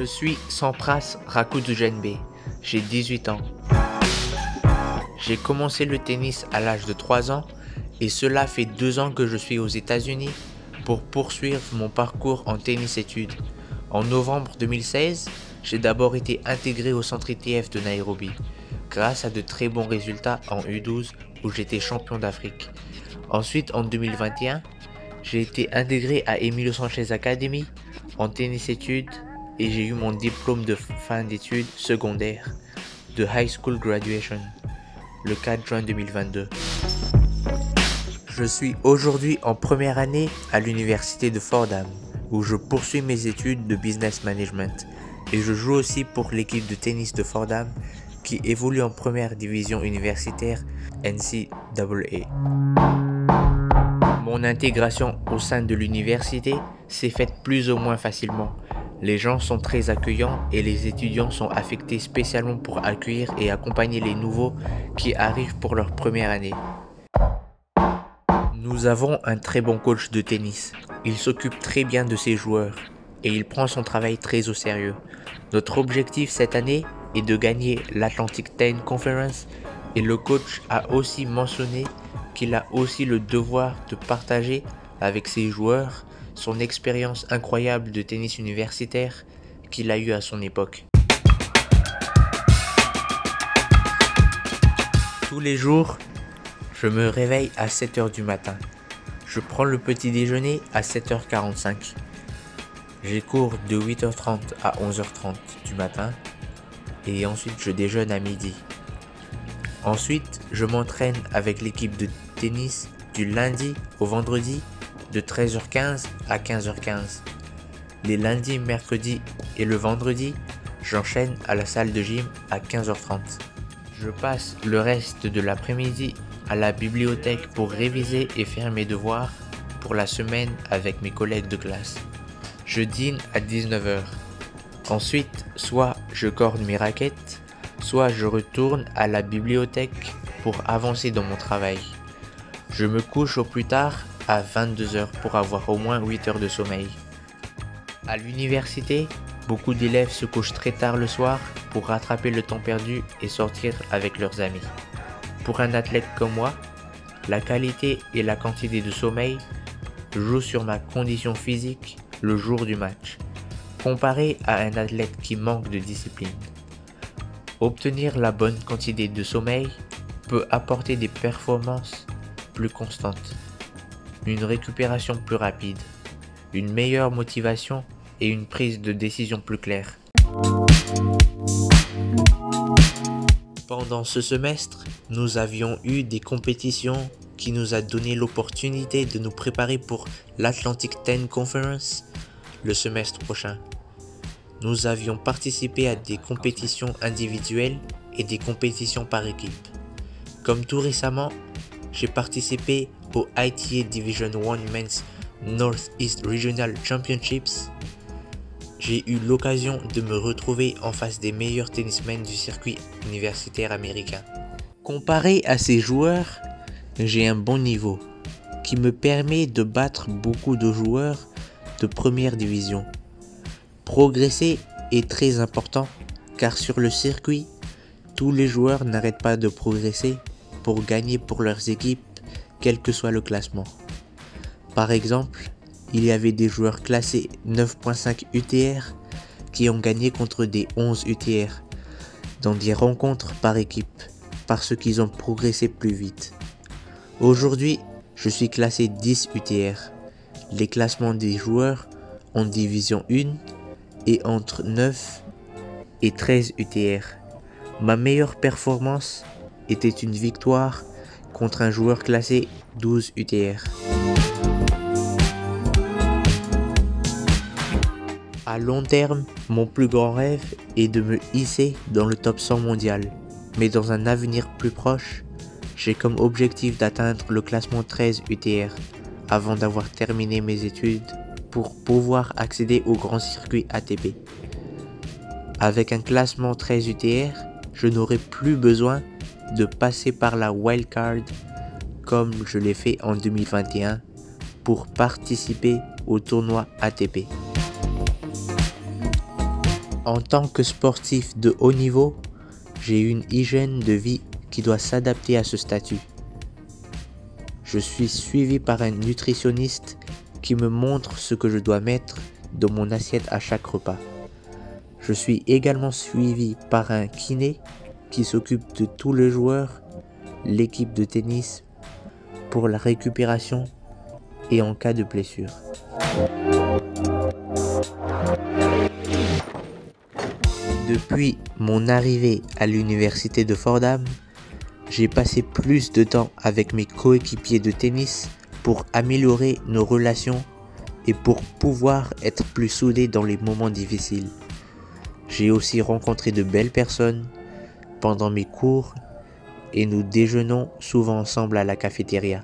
Je suis Sampras Rakudzenbe, j'ai 18 ans. J'ai commencé le tennis à l'âge de 3 ans et cela fait 2 ans que je suis aux États-Unis pour poursuivre mon parcours en tennis-études. En novembre 2016, j'ai d'abord été intégré au centre ITF de Nairobi, grâce à de très bons résultats en U12 où j'étais champion d'Afrique. Ensuite, en 2021, j'ai été intégré à Emilio Sanchez Academy en tennis-études et j'ai eu mon diplôme de fin d'études secondaires de High School Graduation le 4 juin 2022. Je suis aujourd'hui en première année à l'université de Fordham où je poursuis mes études de business management et je joue aussi pour l'équipe de tennis de Fordham qui évolue en première division universitaire NCAA. Mon intégration au sein de l'université s'est faite plus ou moins facilement. Les gens sont très accueillants et les étudiants sont affectés spécialement pour accueillir et accompagner les nouveaux qui arrivent pour leur première année. Nous avons un très bon coach de tennis. Il s'occupe très bien de ses joueurs et il prend son travail très au sérieux. Notre objectif cette année est de gagner l'Atlantic 10 Conference et le coach a aussi mentionné qu'il a aussi le devoir de partager avec ses joueurs son expérience incroyable de tennis universitaire qu'il a eu à son époque. Tous les jours, je me réveille à 7 h du matin. Je prends le petit déjeuner à 7 h 45. J'ai cours de 8 h 30 à 11 h 30 du matin et ensuite je déjeune à midi. Ensuite, je m'entraîne avec l'équipe de tennis du lundi au vendredi de 13 h 15 à 15 h 15. Les lundis, mercredis et le vendredi, j'enchaîne à la salle de gym à 15 h 30. Je passe le reste de l'après-midi à la bibliothèque pour réviser et faire mes devoirs pour la semaine avec mes collègues de classe. Je dîne à 19 h. Ensuite, soit je corde mes raquettes, soit je retourne à la bibliothèque pour avancer dans mon travail. Je me couche au plus tard à 22 h pour avoir au moins 8 heures de sommeil. À l'université, beaucoup d'élèves se couchent très tard le soir pour rattraper le temps perdu et sortir avec leurs amis. Pour un athlète comme moi, la qualité et la quantité de sommeil jouent sur ma condition physique le jour du match, comparé à un athlète qui manque de discipline. Obtenir la bonne quantité de sommeil peut apporter des performances plus constantes, une récupération plus rapide, une meilleure motivation et une prise de décision plus claire. Pendant ce semestre, nous avions eu des compétitions qui nous a donné l'opportunité de nous préparer pour l'Atlantic 10 Conference le semestre prochain. Nous avions participé à des compétitions individuelles et des compétitions par équipe. Comme tout récemment, j'ai participé au ITA Division 1 Men's Northeast Regional Championships. J'ai eu l'occasion de me retrouver en face des meilleurs tennismen du circuit universitaire américain. Comparé à ces joueurs, j'ai un bon niveau qui me permet de battre beaucoup de joueurs de première division. Progresser est très important car sur le circuit, tous les joueurs n'arrêtent pas de progresser pour gagner pour leurs équipes, quel que soit le classement. Par exemple, il y avait des joueurs classés 9.5 UTR qui ont gagné contre des 11 UTR dans des rencontres par équipe parce qu'ils ont progressé plus vite. Aujourd'hui, je suis classé 10 UTR. Les classements des joueurs en division 1 et entre 9 et 13 UTR. Ma meilleure performance était une victoire contre un joueur classé 12 UTR. À long terme, mon plus grand rêve est de me hisser dans le top 100 mondial. Mais dans un avenir plus proche, j'ai comme objectif d'atteindre le classement 13 UTR avant d'avoir terminé mes études pour pouvoir accéder au grand circuit ATP. Avec un classement 13 UTR, je n'aurai plus besoin de passer par la wildcard comme je l'ai fait en 2021 pour participer au tournoi ATP. En tant que sportif de haut niveau, j'ai une hygiène de vie qui doit s'adapter à ce statut. Je suis suivi par un nutritionniste qui me montre ce que je dois mettre dans mon assiette à chaque repas. Je suis également suivi par un kiné qui s'occupe de tous les joueurs, l'équipe de tennis, pour la récupération et en cas de blessure. Depuis mon arrivée à l'université de Fordham, j'ai passé plus de temps avec mes coéquipiers de tennis pour améliorer nos relations et pour pouvoir être plus soudés dans les moments difficiles. J'ai aussi rencontré de belles personnes pendant mes cours et nous déjeunons souvent ensemble à la cafétéria.